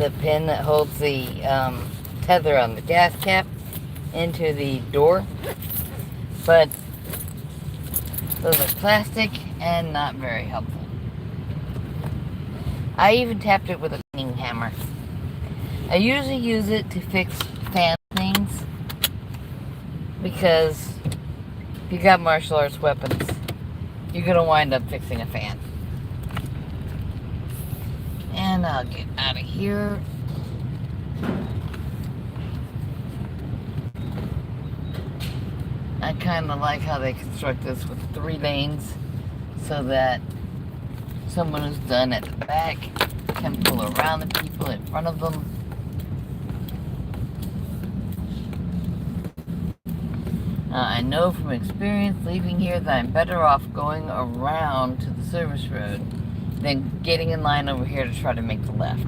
the pin that holds the tether on the gas cap into the door, but those are plastic and not very helpful. I even tapped it with a cleaning hammer. I usually use it to fix fan things, because if you got martial arts weapons, you're gonna wind up fixing a fan. And I'll get out of here. I kind of like how they construct this with 3 lanes so that someone who's done at the back can pull around the people in front of them. I know from experience leaving here that I'm better off going around to the service road than getting in line over here to try to make the left.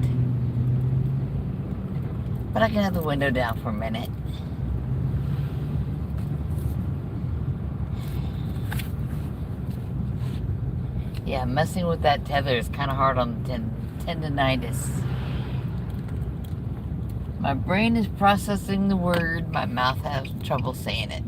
But I can have the window down for a minute. Yeah, messing with that tether is kind of hard on the tendonitis. My brain is processing the word, my mouth has trouble saying it.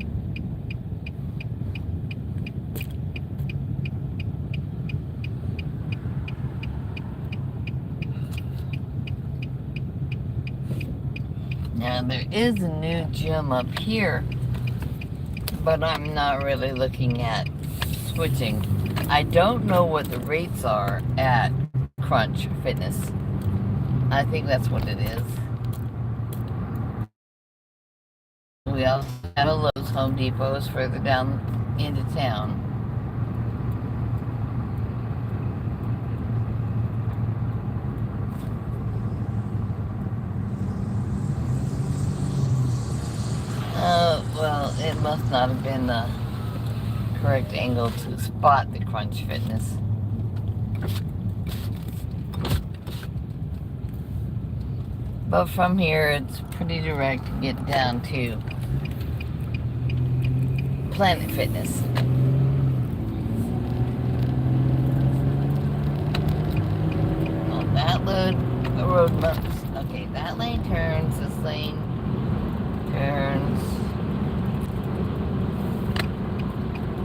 Now, there is a new gym up here, but I'm not really looking at switching. I don't know what the rates are at Crunch Fitness. I think that's what it is. We also have a Lowe's. Home Depot is further down into town. Well, it must not have been the correct angle to spot the Crunch Fitness. But from here, it's pretty direct to get down to Planet Fitness. On that road bumps. Okay, that lane turns, this lane turns.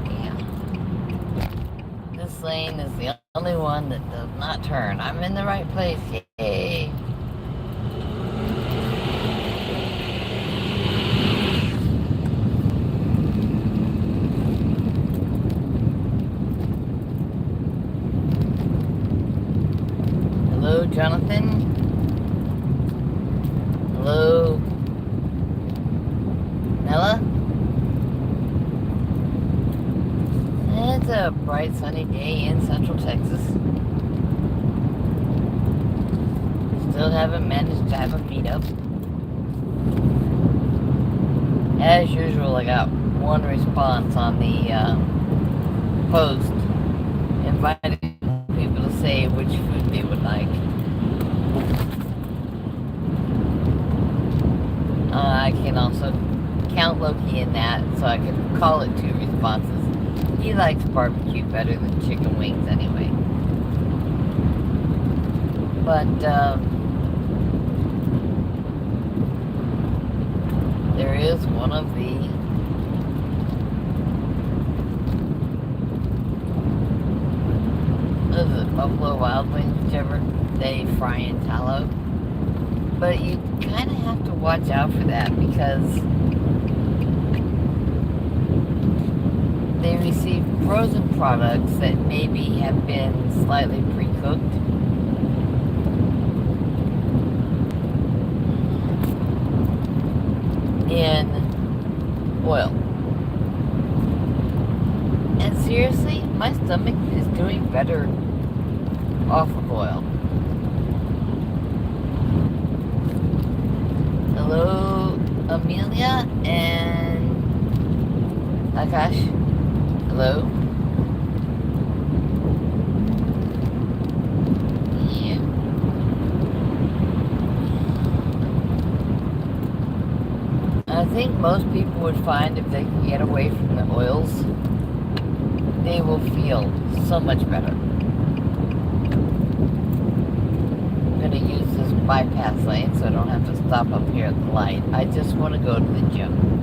Yeah. This lane is the only one that does not turn. I'm in the right place. Yay! Hello, Jonathan. Hello, Nella. It's a bright sunny day in Central Texas. Still haven't managed to have a meetup. As usual, I got one response on the post inviting people to say which food they would like. I can also count Loki in that, so I can call it 2 responses. He likes barbecue better than chicken wings anyway. But there is one of the Buffalo Wild Wings, whichever they fry in tallow. But you kind of have to watch out for that because they receive frozen products that maybe have been slightly pre-cooked. In oil. And seriously, my stomach is doing better off of oil. Hello, Amelia and Akash. Hello. Yeah. I think most people would find if they can get away from the oils, they will feel so much better. I'm going to use this bypass lane so I don't have to stop up here at the light. I just want to go to the gym.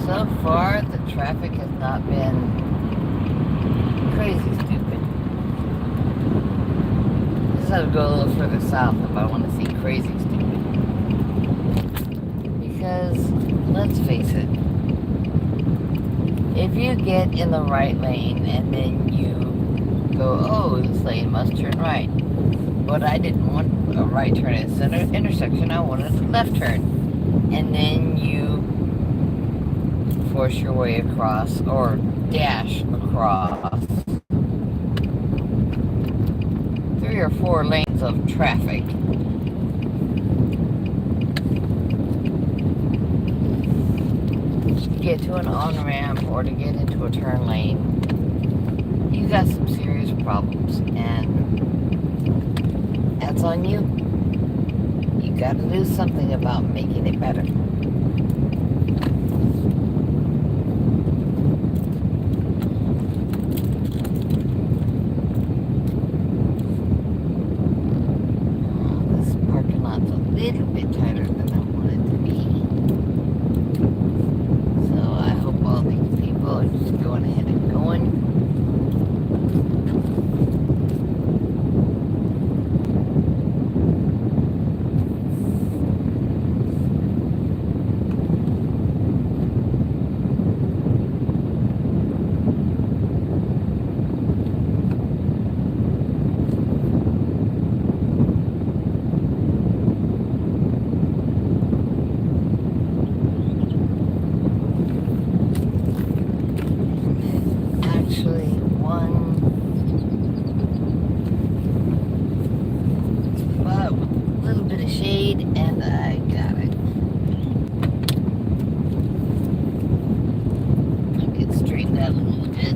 So far, the traffic has not been crazy stupid. Just have to go a little further south if I want to see crazy stupid. Because, let's face it, if you get in the right lane and then you go, oh, this lane must turn right. But I didn't want a right turn at center intersection, I wanted a left turn. And then you force your way across or dash across 3 or 4 lanes of traffic. To get to an on-ramp or to get into a turn lane, you got some serious problems, and that's on you. You got to do something about making it better. Little bit tighter than I want it to be. So I hope all these people are just going ahead and going. Shade, and I got it. I'll get straightened out a little bit.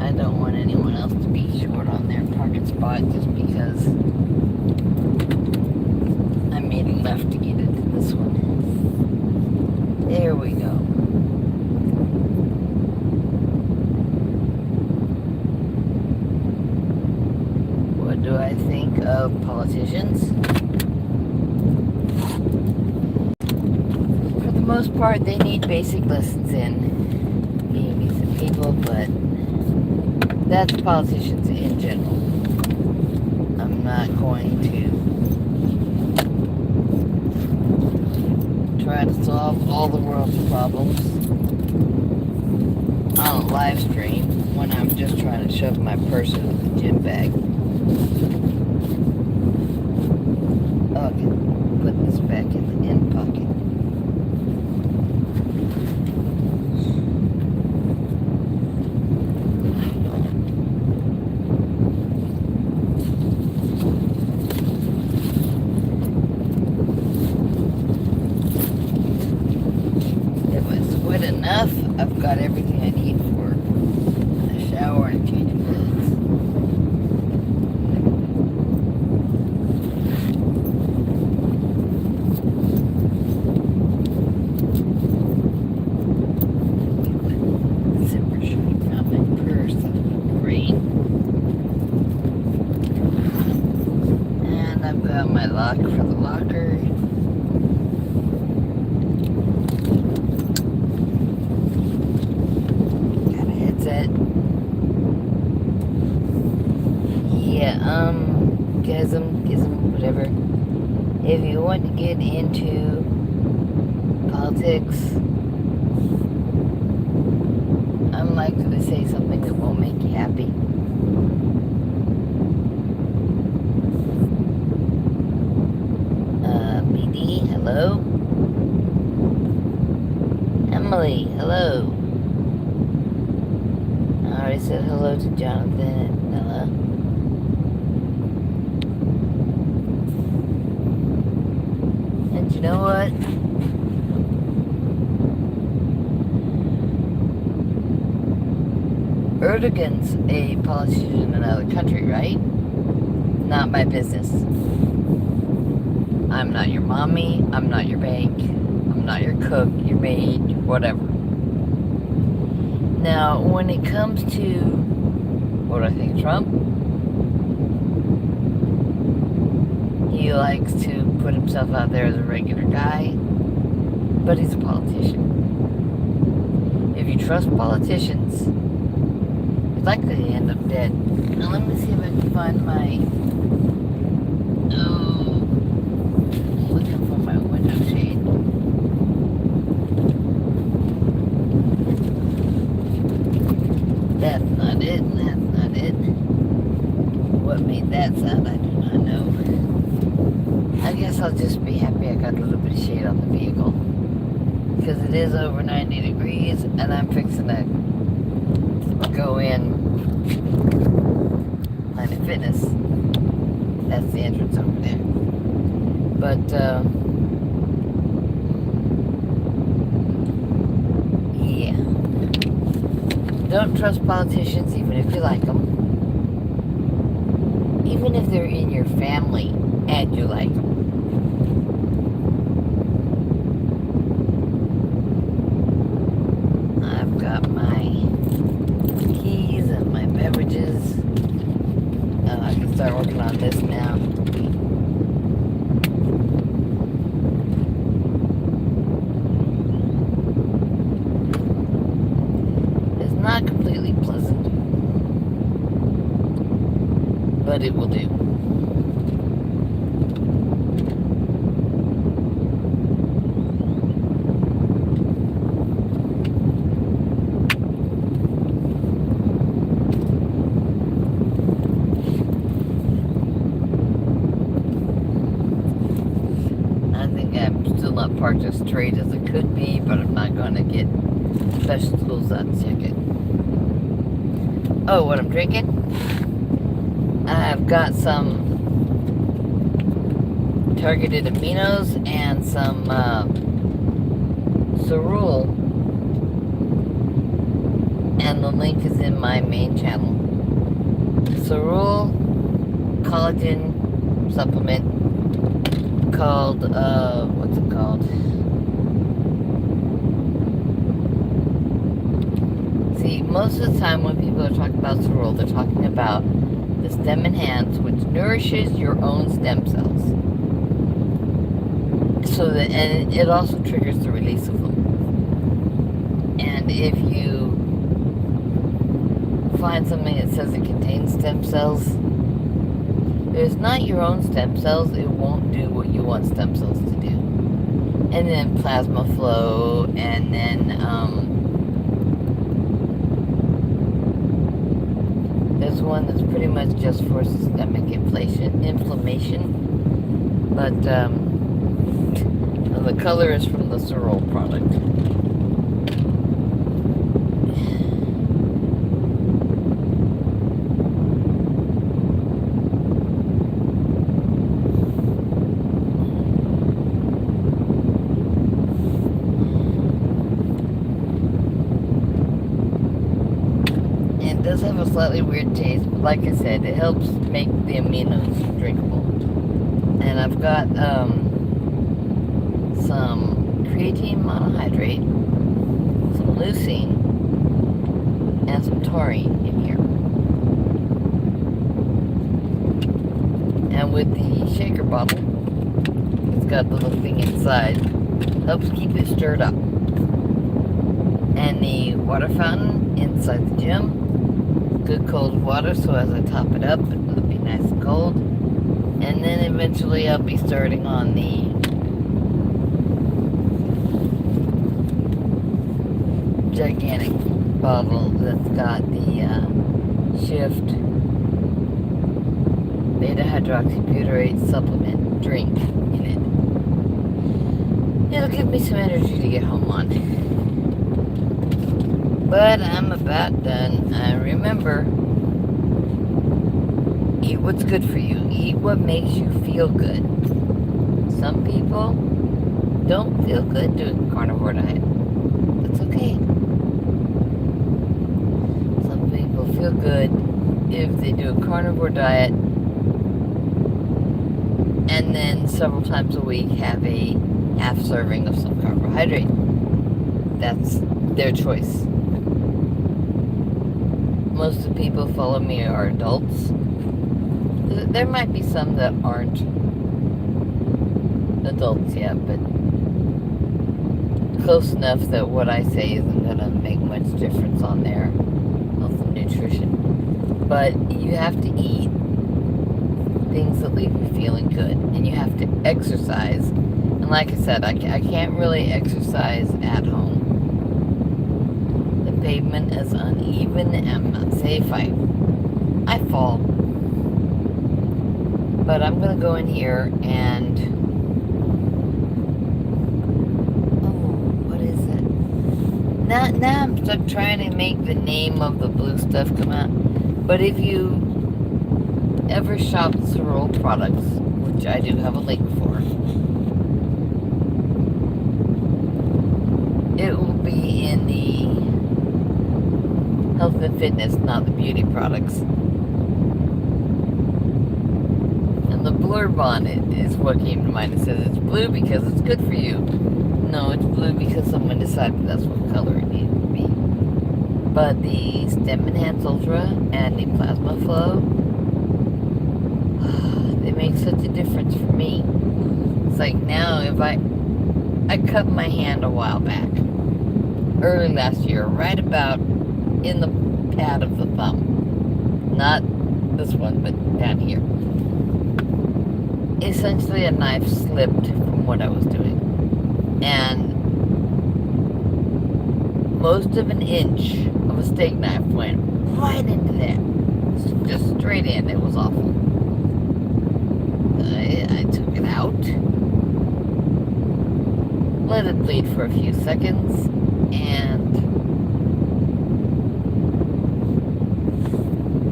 I don't want anyone else to be short on their parking spot just because I made a left to get into this one. There we go. What do I think of politicians? Most part, they need basic lessons in being decent people, but that's politicians in general. I'm not going to try to solve all the world's problems on a live stream when I'm just trying to shove my purse into the gym bag. Okay, put this back in the in pocket. Enough, I've got everything I need for a shower and change of clothes. Zipper showing out my purse, that's great. And I've got my lock for the locker. Gizm, whatever. If you want to get into politics, I'm likely to say something that won't make you happy. BD, hello? Emily, hello? I already said hello to Jonathan and Nella. But Erdogan's a politician in another country, right? Not my business. I'm not your mommy, I'm not your bank, I'm not your cook, your maid, whatever. Now, when it comes to what I think of Trump, he likes to put himself out there as a regular guy, but he's a politician. If you trust politicians, you're likely to end up dead. Now let me see if I can find my... Oh, looking for my window shade. That's not it, and that's not it. What made that sound, I do not know. I guess I'll just be happy I got a little bit of shade on the vehicle. Because it is over 90 degrees, and I'm fixing to go in Planet Fitness. That's the entrance over there. But, yeah. Don't trust politicians even if you like them. Even if they're in your family and you like them. I've got my keys and my beverages. I can start working on this now. It's not completely pleasant, but it will do. Not parked as straight as it could be, but I'm not going to get special tools out to check it. Oh, what I'm drinking? I've got some targeted aminos and some Cerule, and the link is in my main channel. Cerule collagen supplement called, what's it called? See, most of the time when people are talking about Cerule, they're talking about the Stem Enhance, which nourishes your own stem cells. So that, and it also triggers the release of them. And if you find something that says it contains stem cells, there's not your own stem cells, it won't do what you want stem cells to do. And then plasma flow, and then there's one that's pretty much just for systemic inflammation. But the color is from the Cerule product. It does have a slightly weird taste, but like I said, it helps make the aminos drinkable. And I've got some creatine monohydrate, some leucine, and some taurine in here. And with the shaker bottle, it's got the little thing inside, helps keep it stirred up. And the water fountain inside the gym, good cold water, so as I top it up, it'll be nice and cold. And then eventually I'll be starting on the gigantic bottle that's got the Shift beta hydroxybutyrate supplement drink in it. It'll give me some energy to get home on. But I'm about done. Remember, eat what's good for you. Eat what makes you feel good. Some people don't feel good doing a carnivore diet. That's okay. Some people feel good if they do a carnivore diet and then several times a week have a half serving of some carbohydrate. That's their choice. Most of the people who follow me are adults. There might be some that aren't adults yet, but close enough that what I say isn't going to make much difference on their health and nutrition. But you have to eat things that leave you feeling good, and you have to exercise. And like I said, I can't really exercise at home. The pavement is uneven, and I'm not safe. I fall. But I'm going to go in here and... oh, what is it? Now I'm stuck trying to make the name of the blue stuff come out. But if you ever shop Cerule products, which I do have a link for, it will be in the health and fitness, not the beauty products. And the blurb on it is what came to mind. It says it's blue because it's good for you. No, it's blue because someone decided that's what color it needed to be. But the Stem Enhance Ultra and the Plasma Flow, they make such a difference for me. It's like now if I cut my hand a while back, early last year, right about in the pad of the thumb. Not this one, but down here. Essentially a knife slipped from what I was doing. And most of an inch of a steak knife went right into that. Just straight in. It was awful. I took it out. Let it bleed for a few seconds. And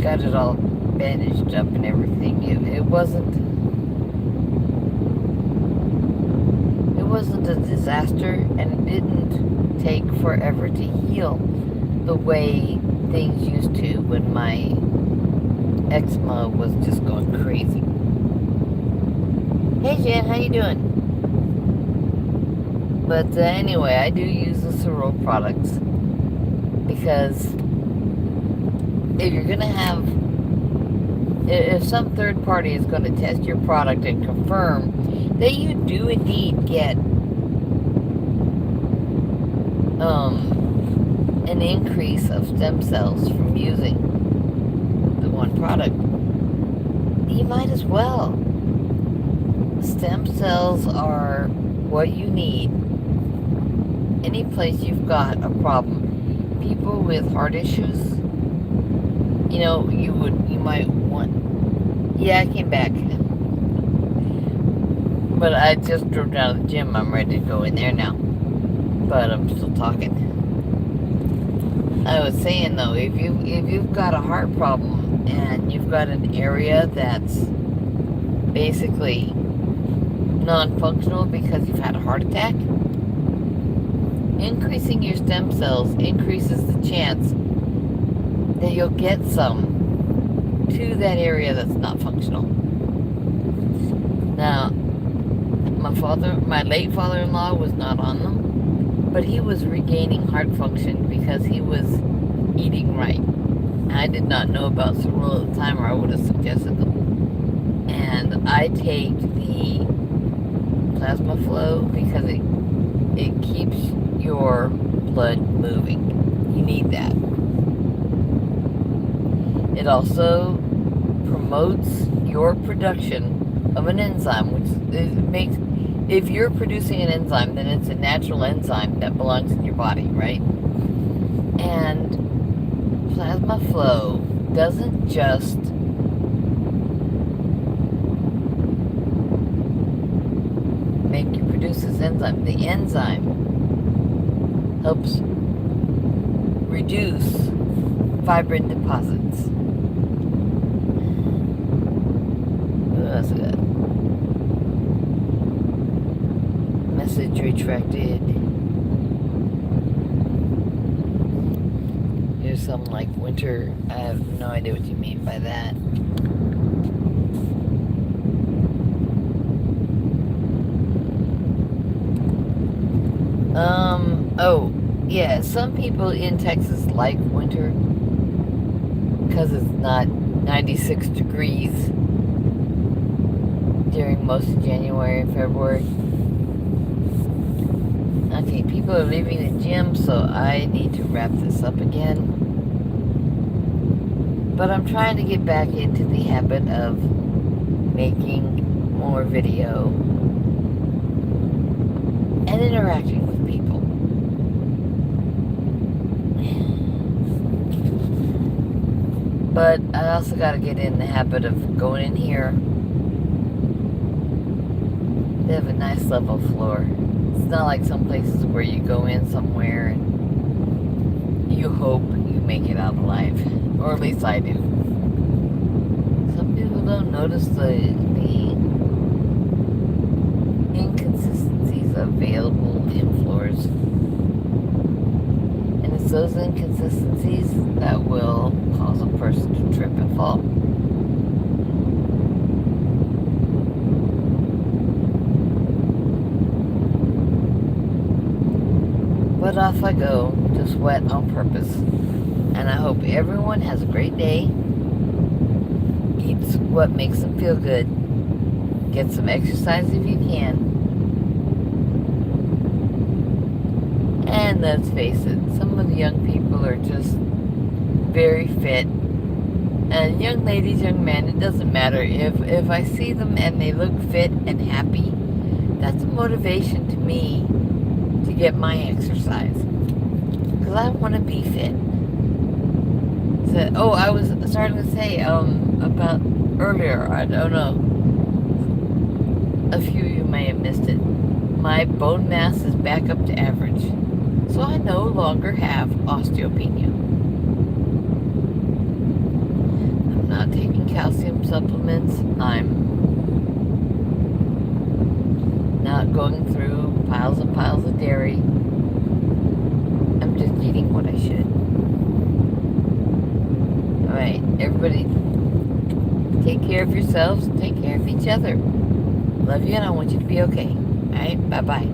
got it all bandaged up and everything. It wasn't a disaster, and it didn't take forever to heal the way things used to when my eczema was just going crazy. Hey Jen, how you doing? But anyway, I do use the Cerule products because if you're gonna have, if some third party is going to test your product and confirm that you do indeed get an increase of stem cells from using the one product, you might as well. Stem cells are what you need any place you've got a problem. People with heart issues, you know, you might want... yeah, I came back. But I just drove down to the gym. I'm ready to go in there now. But I'm still talking. I was saying though, if you've got a heart problem and you've got an area that's basically non-functional because you've had a heart attack, increasing your stem cells increases the chance that you'll get some to that area that's not functional. Now, my late father-in-law was not on them, but he was regaining heart function because he was eating right. I did not know about Cerule at the time, or I would have suggested them. And I take the Plasma Flow because it keeps your blood moving. You need that. It also promotes your production of an enzyme, which makes... if you're producing an enzyme, then it's a natural enzyme that belongs in your body, right? And Plasma Flow doesn't just make you produce this enzyme. The enzyme helps reduce fibrin deposits. That's good. message retracted. Here's some like winter. I have no idea what you mean by that. Oh, yeah, some people in Texas like winter because it's not 96 degrees during most of January and February. Okay, people are leaving the gym, so I need to wrap this up again. But I'm trying to get back into the habit of making more video and interacting with people. But I also got to get in the habit of going in here. They have a nice level floor. It's not like some places where you go in somewhere and you hope you make it out alive. Or at least I do. Some people don't notice the inconsistencies available in floors. And it's those inconsistencies that will cause a person to trip and fall. But off I go to sweat on purpose. And I hope everyone has a great day. Eats what makes them feel good. Get some exercise if you can. And let's face it, some of the young people are just very fit. And young ladies, young men, it doesn't matter. If I see them and they look fit and happy, that's a motivation to me to get my exercise. Because I want to be fit. So, oh, I was starting to say about earlier, I don't know. A few of you may have missed it. My bone mass is back up to average. So I no longer have osteopenia. I'm not taking calcium supplements. I'm not going through piles and piles of dairy. I'm just eating what I should. Alright, everybody, take care of yourselves, take care of each other. Love you, and I want you to be okay. Alright, bye-bye.